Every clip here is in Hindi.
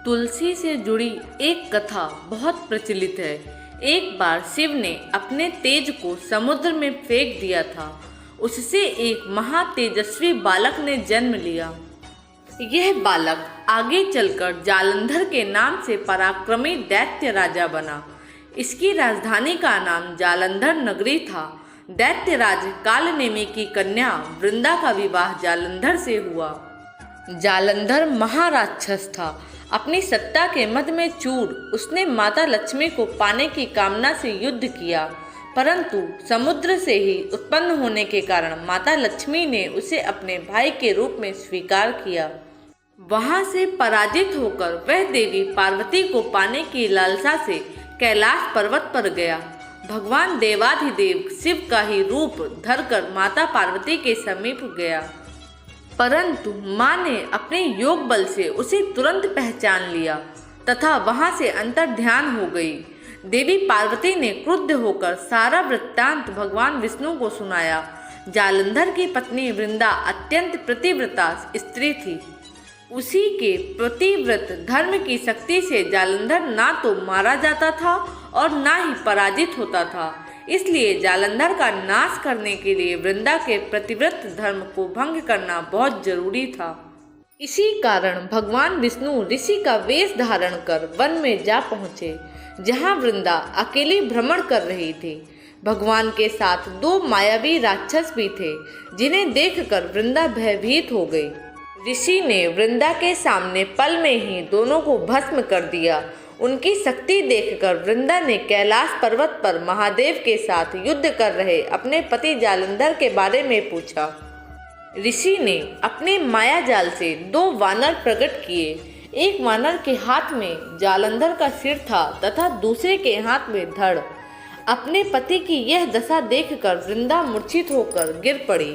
तुलसी से जुड़ी एक कथा बहुत प्रचलित है। एक बार शिव ने अपने तेज को समुद्र में फेंक दिया था। उससे एक महातेजस्वी बालक ने जन्म लिया। यह बालक आगे चलकर जालंधर के नाम से पराक्रमी दैत्य राजा बना। इसकी राजधानी का नाम जालंधर नगरी था। दैत्यराज कालनेमी की कन्या वृंदा का विवाह जालंधर से हुआ। जालंधर महाराक्षस था। अपनी सत्ता के मद में चूर उसने माता लक्ष्मी को पाने की कामना से युद्ध किया, परंतु समुद्र से ही उत्पन्न होने के कारण माता लक्ष्मी ने उसे अपने भाई के रूप में स्वीकार किया। वहां से पराजित होकर वह देवी पार्वती को पाने की लालसा से कैलाश पर्वत पर गया। भगवान देवाधिदेव शिव का ही रूप धरकर माता पार्वती के समीप गया, परंतु माँ ने अपने योग बल से उसे तुरंत पहचान लिया तथा वहां से अंतर्ध्यान हो गई। देवी पार्वती ने क्रुद्ध होकर सारा वृत्तांत भगवान विष्णु को सुनाया। जालंधर की पत्नी वृंदा अत्यंत प्रतिव्रता स्त्री थी। उसी के प्रतिव्रत धर्म की शक्ति से जालंधर ना तो मारा जाता था और ना ही पराजित होता था। इसलिए जालंधर का नाश करने के लिए वृंदा के प्रतिव्रत धर्म को भंग करना बहुत जरूरी था। इसी कारण भगवान विष्णु ऋषि का वेश धारण कर वन में जा पहुँचे, जहाँ वृंदा अकेली भ्रमण कर रही थी। भगवान के साथ दो मायावी राक्षस भी थे, जिन्हें देखकर वृंदा भयभीत हो गई। ऋषि ने वृंदा के सामने पल में ही दोनों को भस्म कर दिया। उनकी शक्ति देखकर वृंदा ने कैलाश पर्वत पर महादेव के साथ युद्ध कर रहे अपने पति जालंधर के बारे में पूछा। ऋषि ने अपने माया जाल से दो वानर प्रकट किए। एक वानर के हाथ में जालंधर का सिर था तथा दूसरे के हाथ में धड़। अपने पति की यह दशा देखकर वृंदा मूर्छित होकर गिर पड़ी।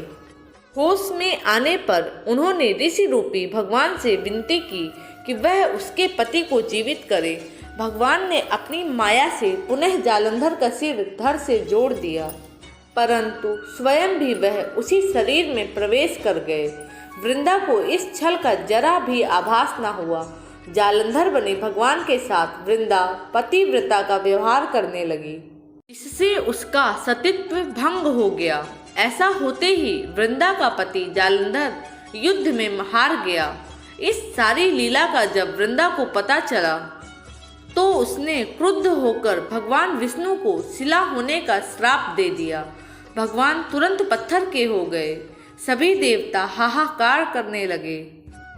होश में आने पर उन्होंने ऋषि रूपी भगवान से विनती की कि वह उसके पति को जीवित करे। भगवान ने अपनी माया से पुनः जालंधर का सिर धड़ से जोड़ दिया, परंतु स्वयं भी वह उसी शरीर में प्रवेश कर गए। वृंदा को इस छल का जरा भी आभास न हुआ। जालंधर बने भगवान के साथ वृंदा पतिव्रता का व्यवहार करने लगी। इससे उसका सतीत्व भंग हो गया। ऐसा होते ही वृंदा का पति जालंधर युद्ध में हार गया। इस सारी लीला का जब वृंदा को पता चला तो उसने क्रुद्ध होकर भगवान विष्णु को शिला होने का श्राप दे दिया। भगवान तुरंत पत्थर के हो गए। सभी देवता हाहाकार करने लगे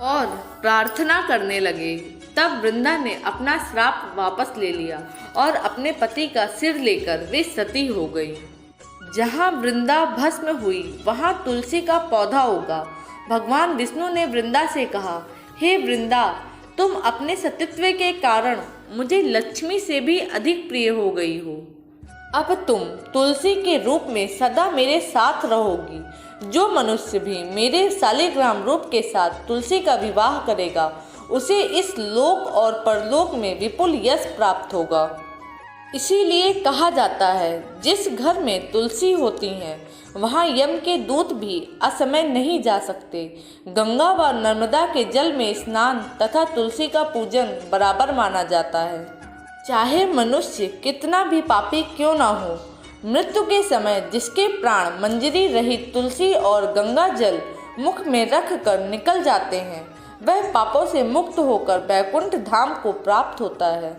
और प्रार्थना करने लगे। तब वृंदा ने अपना श्राप वापस ले लिया और अपने पति का सिर लेकर वे सती हो गई। जहाँ वृंदा भस्म हुई वहाँ तुलसी का पौधा उगा। भगवान विष्णु ने वृंदा से कहा, हे वृंदा, तुम अपने सतीत्व के कारण मुझे लक्ष्मी से भी अधिक प्रिय हो गई हो। अब तुम तुलसी के रूप में सदा मेरे साथ रहोगी। जो मनुष्य भी मेरे शालिग्राम रूप के साथ तुलसी का विवाह करेगा, उसे इस लोक और परलोक में विपुल यश प्राप्त होगा। इसीलिए कहा जाता है, जिस घर में तुलसी होती है वहाँ यम के दूत भी असमय नहीं जा सकते। गंगा व नर्मदा के जल में स्नान तथा तुलसी का पूजन बराबर माना जाता है। चाहे मनुष्य कितना भी पापी क्यों ना हो, मृत्यु के समय जिसके प्राण मंजरी रहित तुलसी और गंगा जल मुख में रख कर निकल जाते हैं, वह पापों से मुक्त होकर वैकुंठ धाम को प्राप्त होता है।